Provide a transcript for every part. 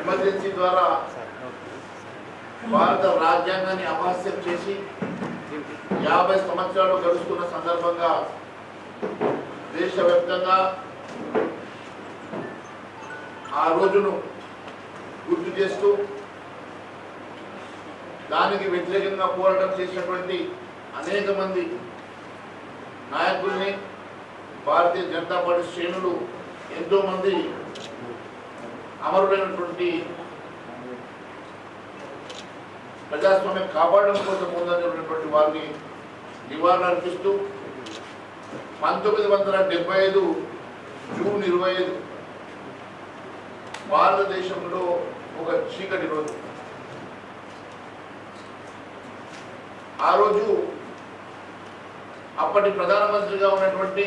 Emergency ద్వారా భారత రాజ్యాంగాన్ని అపహాస్యం చేసి 50 సంవత్సరాలు గడుస్తున్న సందర్భంగా దేశవ్యాప్తంగా ఆ రోజును గుర్తు చేస్తూ దానికి వ్యతిరేకంగా పోరాటం చేసినటువంటి అనేక మంది నాయకుల్ని భారతీయ జనతా పార్టీ శ్రేణులు ఎంతో మంది అమరులైనటువంటి ప్రజాస్వామ్యం కాపాడడం కోసం ముందంజటువంటి వారిని నివారణ అర్పిస్తూ 1975 జూన్ 25 భారతదేశంలో ఒక చీకటి రోజు. ఆ రోజు అప్పటి ప్రధానమంత్రిగా ఉన్నటువంటి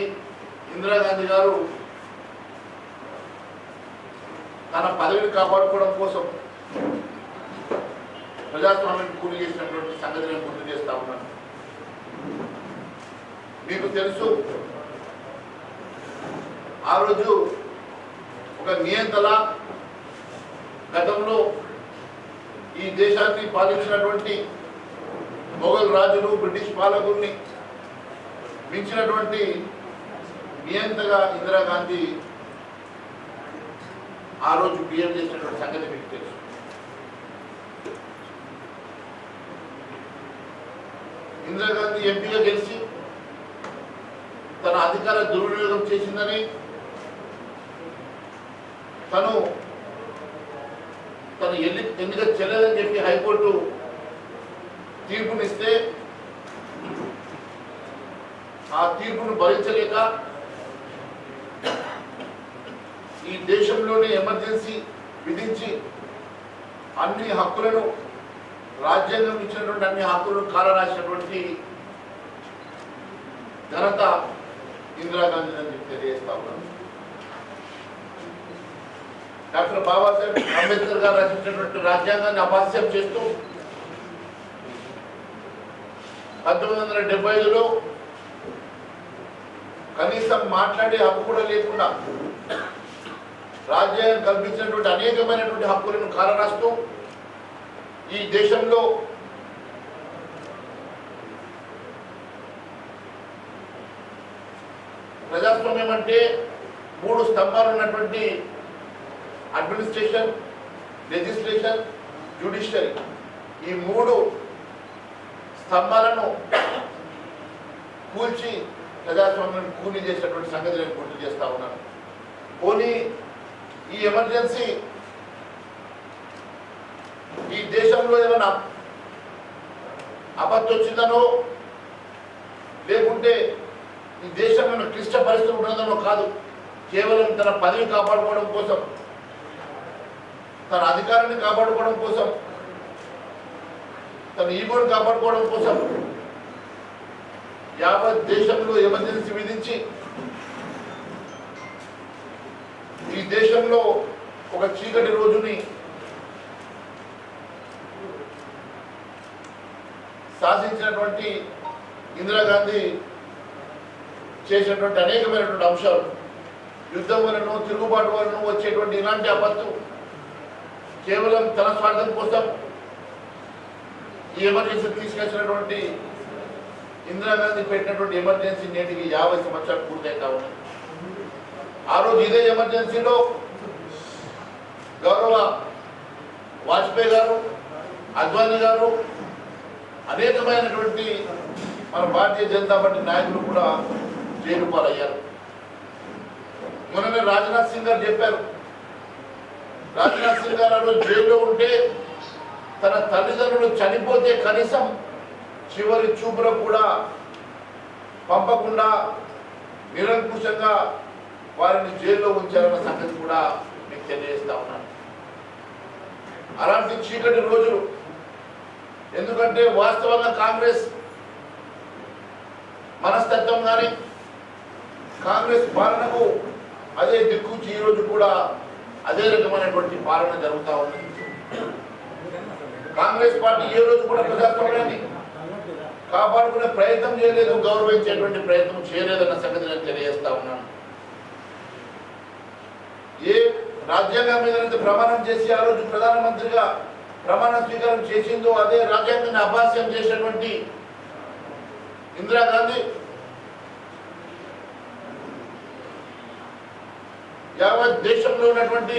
ఇందిరాగాంధీ గారు తన పదవిని కాపాడుకోవడం కోసం ప్రజాస్వామ్యాన్ని కూలి చేసినటువంటి సంగతి నేను గుర్తు చేస్తా ఉన్నాను. మీకు తెలుసు, ఆ రోజు ఒక నియంతల గతంలో ఈ దేశాన్ని పాలించినటువంటి మొఘల్ రాజులు బ్రిటిష్ పాలకుల్ని మించినటువంటి నియంతగా ఇందిరాగాంధీ ఆ రోజు బిహేవ్ చేసినటువంటి సంగతి మీకు తెలుసు. ఇందిరాగాంధీ ఎంపీగా గెలిచి తన అధికార దుర్వినియోగం చేసిందని తను ఎన్నిక చెల్లదని చెప్పి హైకోర్టు తీర్పునిస్తే ఆ తీర్పును భరించలేక ఈ దేశంలోనే ఎమర్జెన్సీ విధించి అన్ని హక్కులను రాజ్యాంగం ఇచ్చినటువంటి అన్ని హక్కులను కాలరాసినటువంటి ఘనత ఇందిరాగాంధీ అని తెలియజేస్తా ఉన్నాను. డాక్టర్ బాబాసాహెబ్ అంబేద్కర్ గారు రచించినటువంటి రాజ్యాంగాన్ని అపహాస్యం చేస్తూ 1975లో కనీసం మాట్లాడే హక్కు కూడా లేకుండా రాజ్యాంగం కల్పించినటువంటి అనేకమైనటువంటి హక్కులను కాలరాస్తూ ఈ దేశంలో ప్రజాస్వామ్యం అంటే 3 స్తంభాలు ఉన్నటువంటి అడ్మినిస్ట్రేషన్, లెజిస్లేషన్, జ్యుడిషియరీ, ఈ 3 స్తంభాలను కూల్చి ప్రజాస్వామ్యం కూలీ చేసినటువంటి సంగతి నేను గుర్తు చేస్తా ఉన్నాను. పోనీ ఈ ఎమర్జెన్సీ ఈ దేశంలో ఏమైనా ఆపత్తు వచ్చిందనో లేకుంటే ఈ దేశంలో క్లిష్ట పరిస్థితులు ఉన్నదనో కాదు, కేవలం తన పదవి కాపాడుకోవడం కోసం, తన అధికారాన్ని కాపాడుకోవడం కోసం, తన ఈగోను కాపాడుకోవడం కోసం యావత్ దేశంలో ఎమర్జెన్సీ విధించి ఈ దేశంలో ఒక చీకటి రోజుని శాసించినటువంటి ఇందిరాగాంధీ చేసినటువంటి అనేకమైనటువంటి అంశాలు, యుద్ధం వలన తిరుగుబాటు వలన వచ్చేటువంటి ఇలాంటి ఆపత్తు కేవలం తన స్వార్థం కోసం ఈ ఎమర్జెన్సీ తీసుకొచ్చినటువంటి ఇందిరాగాంధీ పెట్టినటువంటి ఎమర్జెన్సీ నేటికి 50 సంవత్సరాలు పూర్తయితా ఉన్నాయి. ఆ రోజు ఇదే ఎమర్జెన్సీలో గౌరవ వాజ్పేయి గారు, అద్వానీ గారు, అనేకమైనటువంటి మన భారతీయ జనతా పార్టీ నాయకులు కూడా జైలు పాలయ్యారు. మొన్ననే రాజ్నాథ్ సింగ్ గారు చెప్పారు, రాజ్నాథ్ సింగ్ గారు ఆ రోజు జైల్లో ఉంటే తన తల్లిదండ్రులు చనిపోతే కనీసం చివరి చూపులకు కూడా పంపకుండా నిరంకుశంగా వారిని జైల్లో ఉంచారన్న సంగతి కూడా మీకు తెలియజేస్తా ఉన్నాను. అలాంటి చీకటి రోజులు, ఎందుకంటే వాస్తవంగా కాంగ్రెస్ మనస్తత్వం కానీ కాంగ్రెస్ పాలనకు అదే దిక్కుచి ఈరోజు కూడా అదే రకమైనటువంటి పాలన జరుగుతూ ఉంది. కాంగ్రెస్ పార్టీ ఏ రోజు కూడా ప్రజాస్వామ్యాన్ని కాపాడుకునే ప్రయత్నం చేయలేదు, గౌరవించేటువంటి ప్రయత్నం చేయలేదన్న సంగతి నేను తెలియజేస్తా ఉన్నాను. ఏ రాజ్యాంగం మీద ప్రమాణం చేసి ఆ రోజు ప్రధానమంత్రిగా ప్రమాణ స్వీకారం చేసిందో అదే రాజ్యాంగాన్ని అభాస్యం చేసినటువంటి ఇందిరాగాంధీ యావత్ దేశంలో ఉన్నటువంటి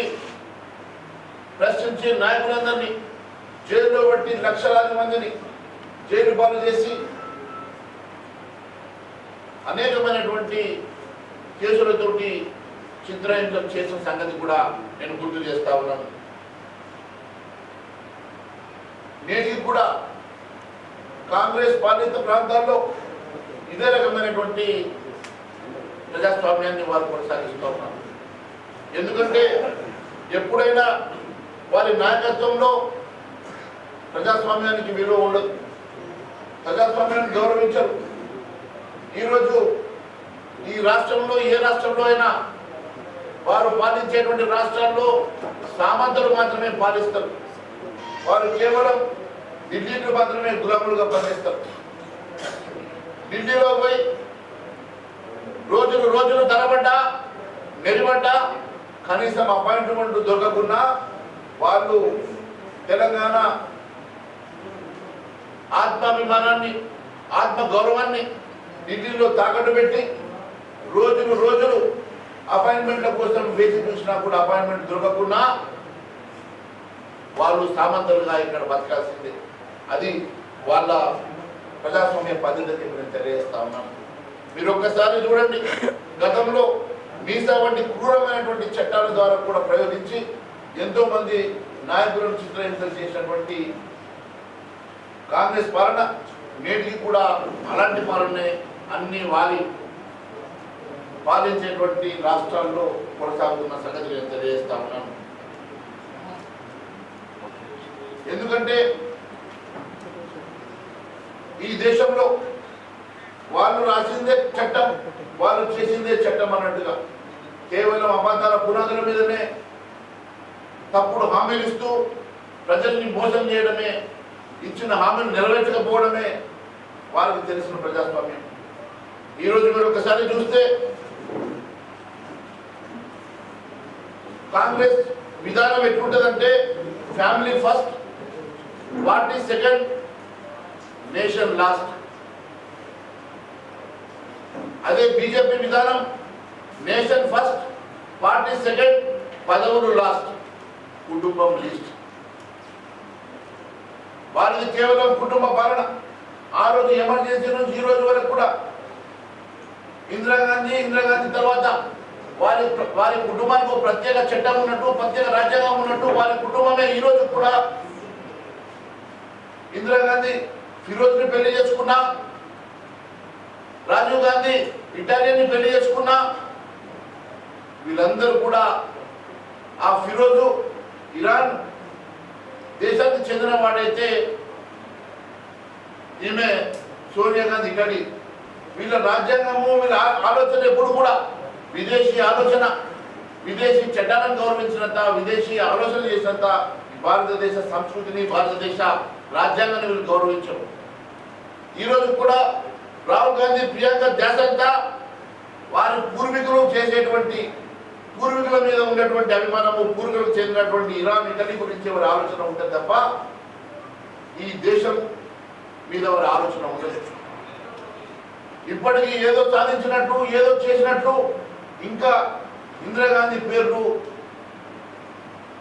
ప్రశ్నించే నాయకులందరినీ జైలులో బట్టి లక్షలాది మందిని జైలు పాలు చేసి అనేకమైనటువంటి కేసులతోటి చిత్రహింసలు చేసిన సంగతి కూడా నేను గుర్తు చేస్తా ఉన్నాను. నేటికి కూడా కాంగ్రెస్ పాలిత ప్రాంతాల్లో ఇదే రకమైనటువంటి ప్రజాస్వామ్యాన్ని వారు కొనసాగిస్తూ ఉన్నారు. ఎందుకంటే ఎప్పుడైనా వారి నాయకత్వంలో ప్రజాస్వామ్యానికి విలువ ఉండదు, ప్రజాస్వామ్యాన్ని గౌరవించరు. ఈరోజు ఈ రాష్ట్రంలో ఏ రాష్ట్రంలో అయినా వారు పాలించేటువంటి రాష్ట్రాల్లో సామంతులు మాత్రమే పాలిస్తారు. వారు కేవలం ఢిల్లీకి మాత్రమే గులాములుగా పనిచేస్తారు. ఢిల్లీలో పోయి రోజులు తరబడ్డా మెరిబడ్డా కనీసం అపాయింట్మెంట్ దొరకకున్నా వాళ్ళు తెలంగాణ ఆత్మాభిమానాన్ని ఆత్మ గౌరవాన్ని ఢిల్లీలో తాకట్టు పెట్టి రోజులు అపాయింట్మెంట్ల కోసం వేచి చూసినా కూడా అపాయింట్మెంట్ దొరకకున్నా వాళ్ళు సామంతులుగా ఇక్కడ బతకాల్సిందే. అది వాళ్ళ ప్రజాస్వామ్య పద్ధతి నేను తెలియజేస్తా ఉన్నాను. మీరు ఒక్కసారి చూడండి, గతంలో మీసా వంటి క్రూరమైనటువంటి చట్టాల ద్వారా కూడా ప్రయోగించి ఎంతో మంది నాయకులను చిత్రహింసలు చేసినటువంటి కాంగ్రెస్ పాలన నేటికి కూడా అలాంటి పాలనే అన్ని వారి పాలించేటువంటి రాష్ట్రాల్లో కొనసాగుతున్న సంగతి నేను తెలియజేస్తా ఉన్నాను. ఎందుకంటే ఈ దేశంలో వాళ్ళు రాసిందే చట్టం, వాళ్ళు చేసిందే చట్టం అన్నట్టుగా కేవలం అబద్ధాల పునాదుల మీదనే తప్పుడు హామీలు ఇస్తూ ప్రజల్ని మోసం చేయడమే, ఇచ్చిన హామీలు నెరవేర్చకపోవడమే వారికి తెలిసిన ప్రజాస్వామ్యం. ఈరోజు మీరు ఒకసారి చూస్తే కాంగ్రెస్ విధానం ఎట్లుంటుందంటే family first, party second, nation last. అదే బీజేపీ విధానం నేషన్ ఫస్ట్, పార్టీ సెకండ్, పదవులు లాస్ట్, కుటుంబం లీస్ట్. వారిది కేవలం కుటుంబ పాలన. ఆ రోజు ఎమర్జెన్సీ నుంచి ఈ రోజు వరకు కూడా ఇందిరాగాంధీ తర్వాత వారి కుటుంబానికి ప్రత్యేక చట్టం ఉన్నట్టు, ప్రత్యేక రాజ్యాంగం ఉన్నట్టు వారి కుటుంబమే ఈ రోజు కూడా ఇందిరాగాంధీ ఫిరోజ్ని పెళ్లి చేసుకున్నా, రాజీవ్ గాంధీ ఇటాలియన్ని పెళ్లి చేసుకున్నా, వీళ్ళందరూ కూడా ఆ ఫిరోజు ఇరాన్ దేశానికి చెందిన వాడైతే ఈమె సోనియా గాంధీ ఇటలీ. వీళ్ళ రాజ్యాంగము వీళ్ళ ఆలోచన ఎప్పుడు కూడా విదేశీ ఆలోచన, విదేశీ చట్టాలను గౌరవించినంత, విదేశీ ఆలోచన చేసినంత భారతదేశ సంస్కృతిని, భారతదేశ రాజ్యాంగాన్ని వీళ్ళు గౌరవించరు. ఈరోజు కూడా రాహుల్ గాంధీ, ప్రియాంక ధ్యాస అంతా వారి పూర్వీకులు చేసేటువంటి, పూర్వీకుల మీద ఉన్నటువంటి అభిమానము, పూర్వీకులకు చెందినటువంటి ఇరాన్ ఇటలీ గురించి వారి ఆలోచన ఉంటుంది తప్ప ఈ దేశం మీద వారి ఆలోచన ఉండదు. ఇప్పటికీ ఏదో సాధించినట్టు, ఏదో చేసినట్టు ఇంకా ఇందిరాగాంధీ పేర్లు,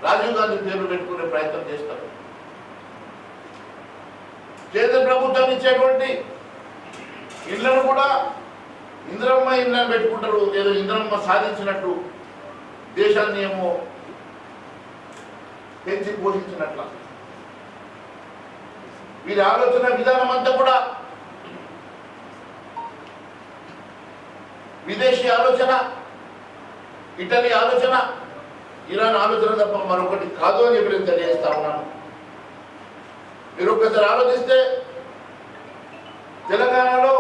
రాజీవ్ గాంధీ పేర్లు పెట్టుకునే ప్రయత్నం చేస్తారు. కేంద్ర ప్రభుత్వం ఇచ్చేటువంటి ఇళ్లను కూడా ఇందిరమ్మ ఇళ్ళని పెట్టుకుంటారు. ఏదో ఇందిరమ్మ సాధించినట్టు, దేశాన్ని ఏమో పెంచి పోషించినట్ల. వీరి ఆలోచన విధానం అంతా కూడా విదేశీ ఆలోచన, ఇటలీ ఆలోచన, ఇరాన్ ఆలోచన తప్ప మరొకటి కాదు అని చెప్పి నేను తెలియజేస్తా ఉన్నాను. మీరు ఒక్కసారి ఆలోచిస్తే తెలంగాణలో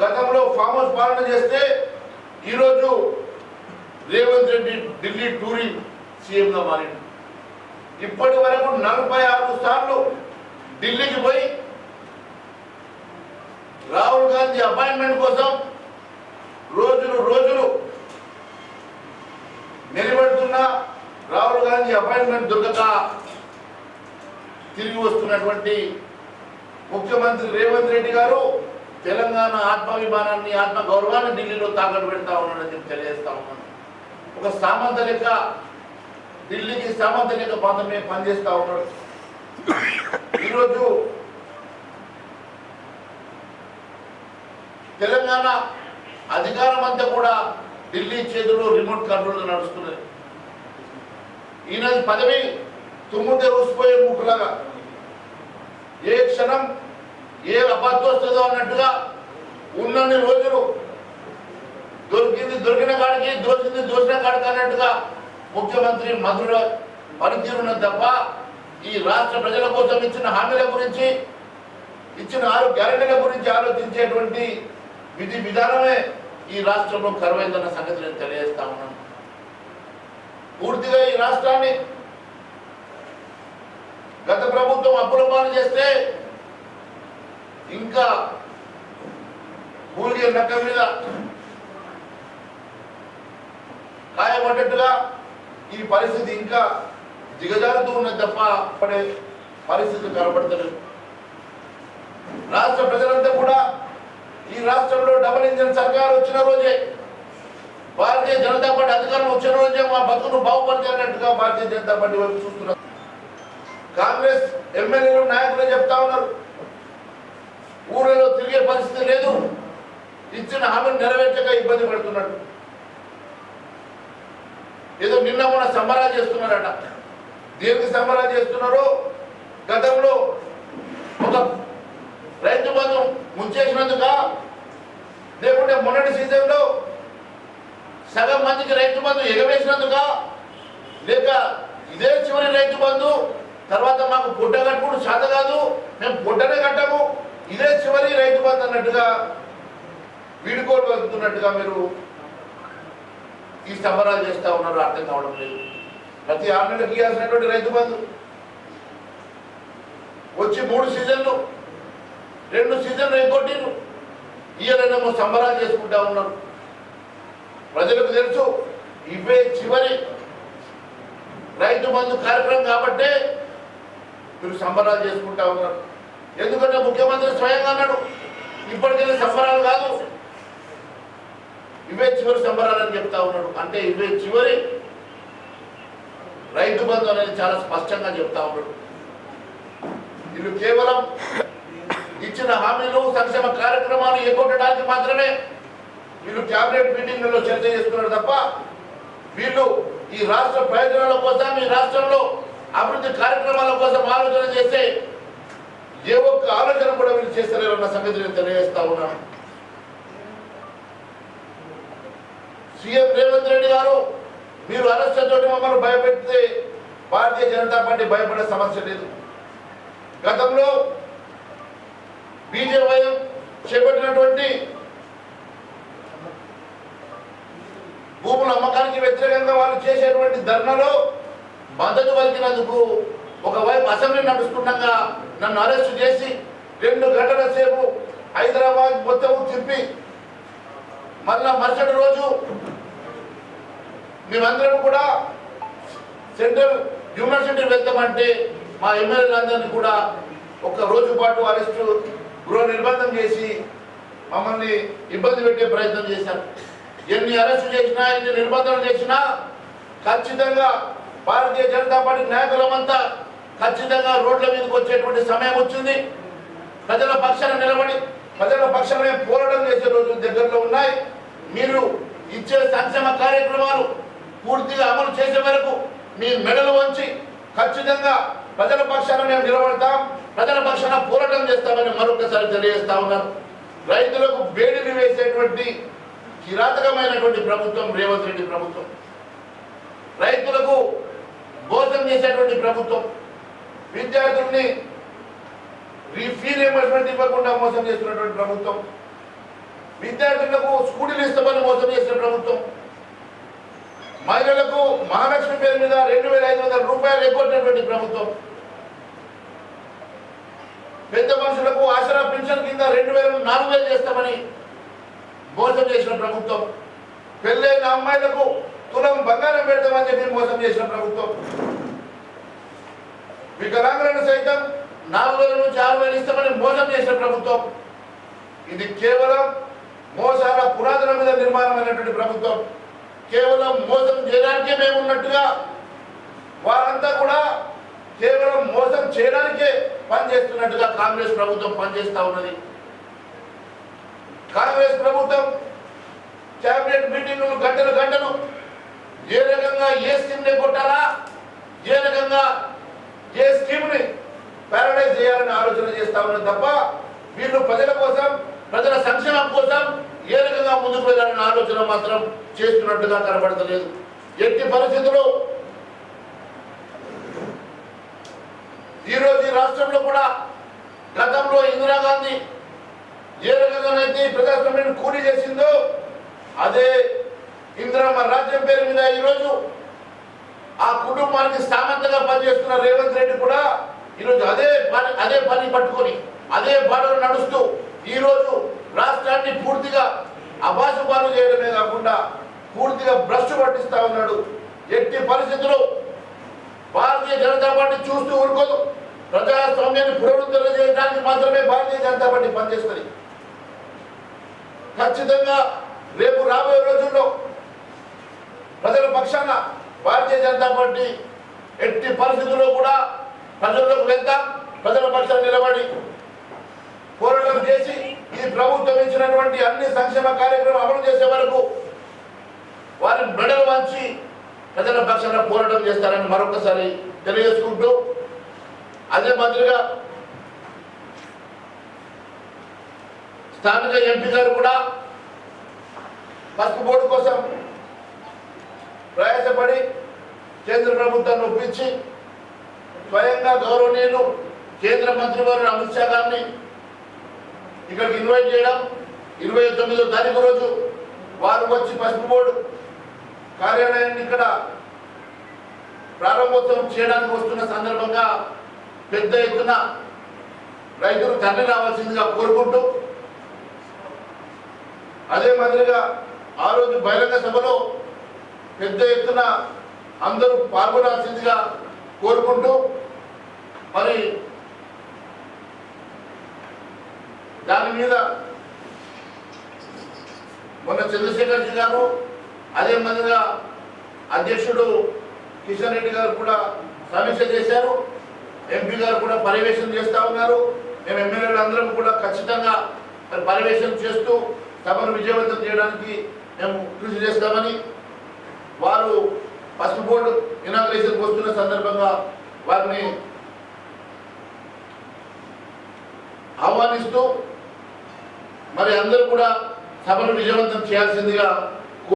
గతంలో ఫామ్ హౌస్ పాలన చేస్తే ఈరోజు రేవంత్ రెడ్డి ఢిల్లీ టూరింగ్ సీఎంగా మారింది. ఇప్పటి వరకు 46 సార్లు ఢిల్లీకి పోయి రాహుల్ గాంధీ అపాయింట్మెంట్ కోసం రోజులు మెలిపెడుతున్నా గాంధీ అపాయింట్మెంట్ దొరకక తిరిగి వస్తున్నటువంటి ముఖ్యమంత్రి రేవంత్ రెడ్డి గారు తెలంగాణ ఆత్మాభిమానాన్ని ఆత్మగౌరవాన్ని ఢిల్లీలో తాకట్టు పెడతా ఉన్నాడని చెప్పి తెలియజేస్తా ఉన్నాను. ఒక సామంత లెక్క ఢిల్లీకి సామంత లెక్క మాత్రమే పనిచేస్తా ఉన్నాడు. ఈరోజు తెలంగాణ అధికారం అంతా కూడా ఢిల్లీ చేతుల్లో రిమోట్ కంట్రోల్ నడుస్తున్నది. ఈయన పదవి తుమ్ముతే ఊసిపోయే ముక్కులాగా ఏ క్షణం ఏ అబద్ధం వస్తుందో అన్నట్టుగా ఉన్నన్ని రోజులు దొరికింది దొరికిన కాడికి దోచింది దోచిన కాడికి అన్నట్టుగా ముఖ్యమంత్రి మధుర పనితీరున్నది తప్ప ఈ రాష్ట్ర ప్రజల కోసం ఇచ్చిన హామీల గురించి ఇచ్చిన 6 గ్యారెంటీల గురించి ఆలోచించేటువంటి విధి విధానమే ఈ రాష్ట్రంలో కరువైందన్న సంగతి నేను తెలియజేస్తా ఉన్నాను. పూర్తిగా ఈ రాష్ట్రాన్ని గత ప్రభుత్వం అప్పుల పాలు చేస్తే ఇంకా మూలిగే నక్క మీద కాయపడ్డట్టుగా ఈ పరిస్థితి ఇంకా దిగజారుతూ ఉన్నది తప్ప పడే పరిస్థితి కనబడతలేదు. రాష్ట్ర ప్రజలంతా కూడా ఈ రాష్ట్రంలో డబుల్ ఇంజిన్ సర్కార్ వచ్చిన రోజే, భారతీయ జనతా పార్టీ అధికారం వచ్చిన రోజే మా బతుకును బాగుపడితే భారతీయ జనతా పార్టీ వైపు చూస్తున్నారు. కాంగ్రెస్ ఎమ్మెల్యేలు నాయకులు చెప్తా ఉన్నారు, ఊళ్ళలో తిరిగే పరిస్థితి లేదు, ఇచ్చిన హామీని నెరవేర్చక ఇబ్బంది పడుతున్నట్టు. ఏదో నిన్న మొన్న సంబరాలు చేస్తున్నారట. దేనికి సంబరాలు చేస్తున్నారో, గతంలో ఒక రైతు బంధు ముంచేసినందుక, లేకుంటే మొన్నటి సీజన్లో సగం మందికి రైతు బంధు ఎగవేసినందుక, లేక ఇదే చివరి రైతు బంధు తర్వాత మాకు పుట్ట కట్టుకుడు చేత కాదు, మేము పుట్టనే కట్టము, ఇదే చివరి రైతు బంధు అన్నట్టుగా వీడుకోలు వెళ్తున్నట్టుగా మీరు ఈ సంబరాలు చేస్తూ ఉన్నారు. అర్థం కావడం లేదు. ప్రతి 6 నెలలకు ఇవ్వాల్సినటువంటి రైతు బంధు వచ్చి 3 సీజన్లు 2 సీజన్లు ఎగ్గొట్టిరు. ఇయ్యలేమో సంబరాలు చేసుకుంటా ఉన్నారు. ప్రజలకు తెలుసు ఇవే చివరి రైతు బంధు కార్యక్రమం కాబట్టే మీరు సంబరాలు చేసుకుంటా ఉన్నారు. ఎందుకంటే ముఖ్యమంత్రి స్వయంగా అన్నాడు, ఇప్పటికెళ్ళి సంబరాలు కాదు, ఇవే చివరి సంబరాలు అని చెప్తా ఉన్నాడు. అంటే ఇవే చివరి రైతు బంధు అనేది చాలా స్పష్టంగా చెప్తా ఉన్నాడు. వీళ్ళు కేవలం ఇచ్చిన హామీలు సంక్షేమ కార్యక్రమాలు ఎగ్గొట్టడానికి మాత్రమే వీళ్ళు క్యాబినెట్ మీటింగ్లలో చర్చ చేస్తున్నారు తప్ప వీళ్ళు ఈ రాష్ట్ర ప్రయోజనాల కోసం, ఈ రాష్ట్రంలో అభివృద్ధి కార్యక్రమాల కోసం ఆలోచన చేస్తే ఏ ఒక్క ఆలోచన కూడా వీళ్ళు చేస్తలేరన్న సంగతి నేను తెలియజేస్తా ఉన్నాను. సీఎం రేవంత్ రెడ్డి గారు, మీరు అరెస్టుతో మమ్మల్ని భయపెడితే భారతీయ జనతా పార్టీ భయపడే సమస్య లేదు. గతంలో బీజేపీ చేపట్టినటువంటి భూముల అమ్మకానికి వ్యతిరేకంగా వాళ్ళు చేసేటువంటి ధర్నాలో మద్దతు పలికినందుకు ఒకవైపు అసెంబ్లీ నడుస్తుండగా నన్ను అరెస్టు చేసి 2 గంటల సేపు హైదరాబాద్ మొత్తం తిప్పి మళ్ళా మరుసటి రోజు మేమందరం కూడా సెంట్రల్ యూనివర్సిటీ వెళ్తామంటే మా ఎమ్మెల్యేలందరినీ కూడా 1 రోజు పాటు అరెస్టు గృహ నిర్బంధం చేసి మమ్మల్ని ఇబ్బంది పెట్టే ప్రయత్నం చేశారు. ఎన్ని అరెస్టు చేసినా, ఎన్ని నిర్బంధనలు చేసినా ఖచ్చితంగా భారతీయ జనతా పార్టీ నాయకులమంతా ఖచ్చితంగా రోడ్ల మీదకి వచ్చేటువంటి సమయం వచ్చింది. ప్రజల పక్షాన నిలబడి ప్రజల పక్షాన పోరాటం చేసే రోజులు దగ్గరలో ఉన్నాయి. మీరు ఇచ్చే సంక్షేమ కార్యక్రమాలు పూర్తిగా అమలు చేసే వరకు మీ మెడలు వంచి ఖచ్చితంగా ప్రజల పక్షాన మేము నిలబడతాం, ప్రజల పక్షాన పోరాటం చేస్తామని మరొకసారి తెలియజేస్తా ఉన్నారు. రైతులకు బేడిని వేసేటువంటి కిరాతకమైనటువంటి ప్రభుత్వం రేవంత్ రెడ్డి ప్రభుత్వం, రైతులకు మోసం చేసేటువంటి ప్రభుత్వం, విద్యార్థుల్ని ఫీ రీయింబర్స్మెంట్ ఇవ్వకుండా మోసం చేస్తున్నటువంటి ప్రభుత్వం, విద్యార్థులకు స్కూటీలు ఇస్తామని మోసం చేసిన ప్రభుత్వం, మహిళలకు మహాలక్ష్మి పేరు మీద 2,500 రూపాయలు ఎగ్గొట్టినటువంటి ప్రభుత్వం, పెద్ద మనుషులకు ఆసరా పెన్షన్ కింద 2,000 4,000 చేస్తామని మోసం చేసిన ప్రభుత్వం, పెళ్ళైన అమ్మాయిలకు తులం బంగారం పెడతామని చెప్పి మోసం చేసిన ప్రభుత్వం. వికలాంగులను సైతం 4,000 నుంచి 6,000 ఇస్తామని మోసం చేసిన ప్రభుత్వం. ఇది కేవలం మోసాల పునాదుల మీద నిర్మాణమైనటువంటి ప్రభుత్వం. కేవలం మోసం చేయడానికే మేము ఉన్నట్టుగా వారంతా కూడా కేవలం మోసం చేయడానికే పనిచేస్తున్నట్టుగా కాంగ్రెస్ ప్రభుత్వం పనిచేస్తూ ఉన్నది. కాంగ్రెస్ ప్రభుత్వం క్యాబినెట్ మీటింగులు గంటలు ఏ రకంగా ఏ స్కీమ్ని కొట్టాలా, ఏ రకంగా ఏ స్కీమ్ని ప్యారడైజ్ చేయాలని ఆలోచన చేస్తా ఉన్నది తప్ప వీళ్ళు ప్రజల కోసం, ప్రజల సంక్షేమం కోసం ఏ రకంగా ముందుకు వెళ్ళాలనే ఆలోచన మాత్రం చేస్తున్నట్టుగా కనబడతలేదు. ఎట్టి పరిస్థితుల్లో ఈరోజు ఈ రాష్ట్రంలో కూడా గతంలో ఇందిరాగాంధీ ఏ రకంగానైతే ప్రజాస్వామ్యాన్ని కూలీ చేసిందో అదే ఇందిరమ్మ రాజ్యం పేరు మీద ఈరోజు ఆ కుటుంబానికి సామంతగా పనిచేస్తున్న రేవంత్ రెడ్డి కూడా ఈరోజు అదే పని పట్టుకొని అదే బాటలో నడుస్తూ ఈరోజు రాష్ట్రాన్ని పూర్తిగా అభాసుపాలు చేయడమే కాకుండా పూర్తిగా భ్రష్టు పట్టిస్తా ఉన్నాడు. ఎట్టి పరిస్థితుల్లో భారతీయ జనతా పార్టీ చూస్తూ ఊరుకోదు. ప్రజాస్వామ్యాన్ని పునరుద్ధరణ చేయడానికి మాత్రమే భారతీయ జనతా పార్టీ పనిచేస్తుంది. ఖచ్చితంగా రేపు రాబోయే రోజుల్లో ప్రజల పక్షాన భారతీయ జనతా పార్టీ ఎట్టి పరిస్థితుల్లో కూడా ప్రజల్లోకి వెళ్తాం. ప్రజల పక్షాన నిలబడి పోరాటం చేసి ఈ ప్రభుత్వం ఇచ్చినటువంటి అన్ని సంక్షేమ కార్యక్రమాలు అమలు చేసే వరకు వారి మెడలు వంచి ప్రజల పక్షాన పోరాటం చేస్తారని మరొకసారి తెలియజేసుకుంటూ, అదే మాదిరిగా స్థానిక ఎంపీ గారు కూడా పసుపు బోర్డు కోసం ప్రయాసపడి కేంద్ర ప్రభుత్వాన్ని ఒప్పించి స్వయంగా గౌరవనీయులు కేంద్ర మంత్రి వారు అమిత్ షా గారిని ఇక్కడికి ఇన్వైట్ చేయడం, 29వ తారీఖు రోజు వారు వచ్చి పసుపు బోర్డు కార్యాలయాన్ని ఇక్కడ ప్రారంభోత్సవం చేయడానికి వస్తున్న సందర్భంగా పెద్ద ఎత్తున రైతులు తరలి రావాల్సిందిగా కోరుకుంటూ, అదే మాదిరిగా ఆ రోజు బహిరంగ సభలో పెద్ద ఎత్తున అందరూ పాల్గొనాల్సిందిగా కోరుకుంటూ, మరి దాని మీద మొన్న చంద్రశేఖర్ గారు, అదే మాదిరిగా అధ్యక్షుడు కిషన్ రెడ్డి గారు కూడా సమీక్ష చేశారు. ఎంపీ గారు కూడా పర్యవేక్షణ చేస్తూ ఉన్నారు. మేము ఎమ్మెల్యేలు అందరం కూడా ఖచ్చితంగా పర్యవేక్షణ చేస్తూ సభను విజయవంతం చేయడానికి మేము కృషి చేస్తామని, వారు పసుపు బోర్డు ఇనాగ్రేషన్కి వస్తున్న సందర్భంగా వారిని ఆహ్వానిస్తూ మరి అందరూ కూడా సభను విజయవంతం చేయాల్సిందిగా